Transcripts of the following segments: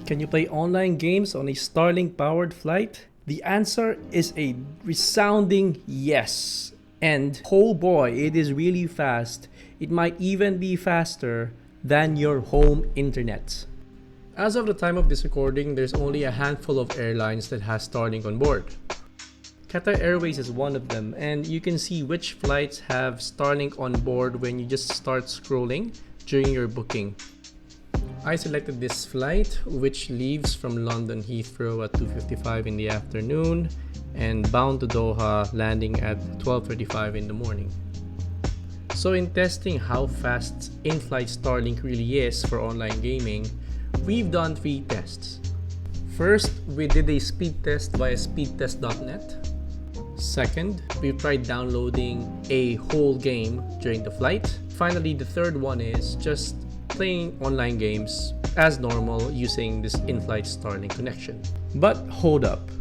Can you play online games on a Starlink powered flight? The answer is a resounding yes. And oh boy, it is really fast. It might even be faster than your home internet. As of the time of this recording, there's only a handful of airlines that has Starlink on board. Qatar Airways is one of them, and you can see which flights have Starlink on board when you just start scrolling during your booking. I selected this flight, which leaves from London Heathrow at 2:55 in the afternoon and bound to Doha, landing at 12:35 in the morning. So in testing how fast in-flight Starlink really is for online gaming, we've done 3 tests. First, we did a speed test via speedtest.net. Second, we tried downloading a whole game during the flight. Finally, the third one is just playing online games as normal using this in-flight Starlink connection. But hold up,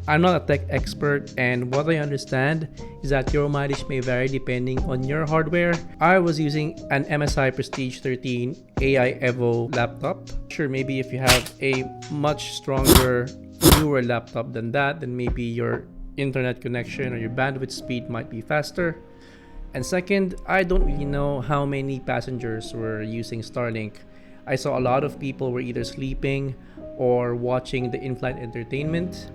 I'm not a tech expert, and what I understand is that your mileage may vary depending on your hardware. I was using an MSI Prestige 13 AI Evo laptop. Sure, maybe if you have a much stronger, newer laptop than that, then maybe your internet connection or your bandwidth speed might be faster. And second, I don't really know how many passengers were using Starlink. I saw a lot of people were either sleeping or watching the in-flight entertainment.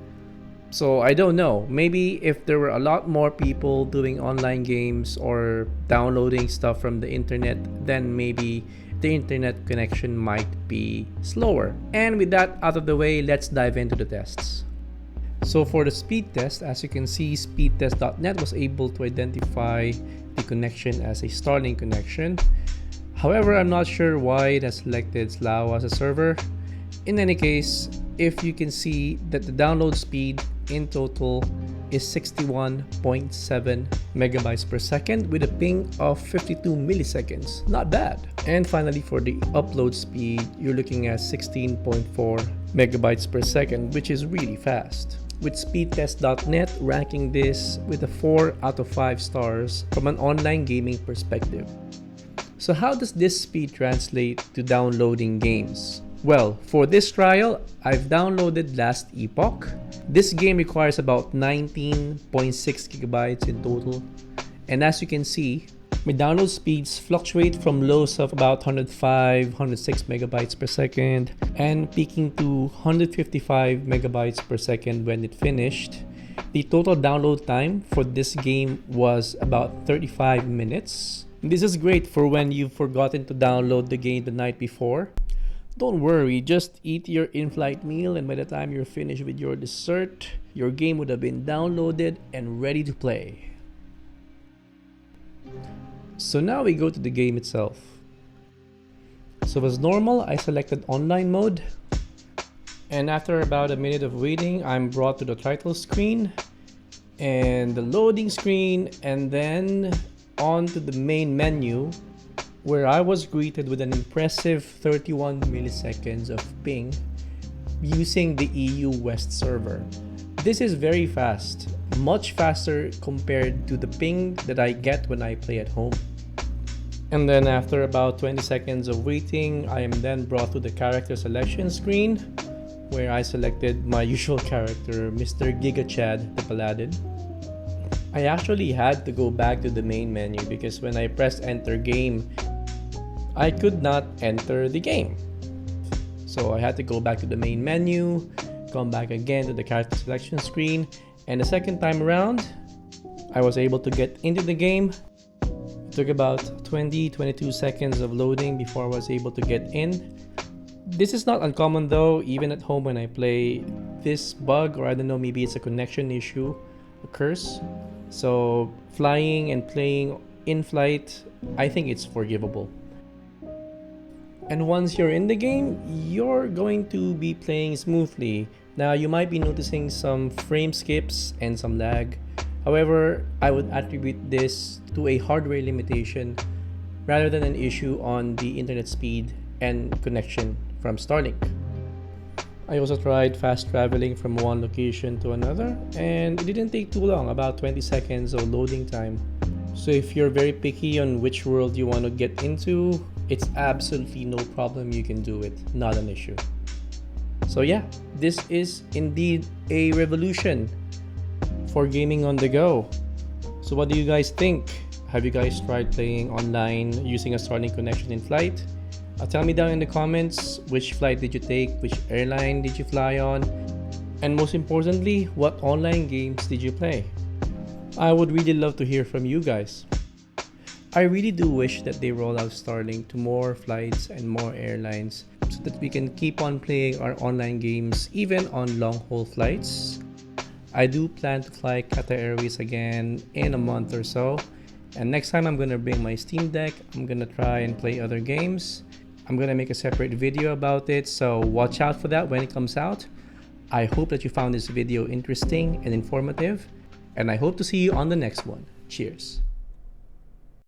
So I don't know, maybe if there were a lot more people doing online games or downloading stuff from the internet, then maybe the internet connection might be slower. And with that out of the way, let's dive into the tests. So for the speed test, as you can see, speedtest.net was able to identify the connection as a Starlink connection. However, I'm not sure why it has selected Slough as a server. In any case, if you can see that the download speed in total is 61.7 megabytes per second with a ping of 52 milliseconds. Not bad. And finally, for the upload speed, you're looking at 16.4 megabytes per second, which is really fast, with speedtest.net ranking this with a 4 out of 5 stars from an online gaming perspective. So how does this speed translate to downloading games? Well, for this trial, I've downloaded last Epoch. This game requires about 19.6 gigabytes in total. And as you can see, my download speeds fluctuate from lows of about 105, 106 megabytes per second and peaking to 155 megabytes per second when it finished. The total download time for this game was about 35 minutes. This is great for when you've forgotten to download the game the night before. Don't worry, just eat your in-flight meal, and by the time you're finished with your dessert, your game would have been downloaded and ready to play. So now we go to the game itself. So as normal, I selected online mode. And after about a minute of waiting, I'm brought to the title screen and the loading screen, and then on to the main menu, where I was greeted with an impressive 31 milliseconds of ping using the EU West server. This is very fast, much faster compared to the ping that I get when I play at home. And then after about 20 seconds of waiting, I am then brought to the character selection screen, where I selected my usual character, Mr. Giga Chad the Paladin. I actually had to go back to the main menu because when I pressed enter game, I could not enter the game. So I had to go back to the main menu, come back again to the character selection screen, and the second time around, I was able to get into the game. It took about 20-22 seconds of loading before I was able to get in. This is not uncommon though, even at home when I play. This bug, or I don't know, maybe it's a connection issue, occurs. So flying and playing in flight, I think it's forgivable. And once you're in the game, you're going to be playing smoothly. Now you might be noticing some frame skips and some lag. However, I would attribute this to a hardware limitation rather than an issue on the internet speed and connection from Starlink. I also tried fast traveling from one location to another, and it didn't take too long, about 20 seconds of loading time. So if you're very picky on which world you want to get into, it's absolutely no problem, you can do it, not an issue. So yeah, this is indeed a revolution for gaming on the go. So what do you guys think? Have you guys tried playing online using a Starlink connection in flight? Tell me down in the comments, which flight did you take, which airline did you fly on, and most importantly, what online games did you play? I would really love to hear from you guys. I really do wish that they roll out Starlink to more flights and more airlines so that we can keep on playing our online games even on long-haul flights. I do plan to fly Qatar Airways again in a month or so, and next time I'm gonna bring my Steam Deck. I'm gonna try and play other games. I'm gonna make a separate video about it, so watch out for that when it comes out. I hope that you found this video interesting and informative, and I hope to see you on the next one. Cheers.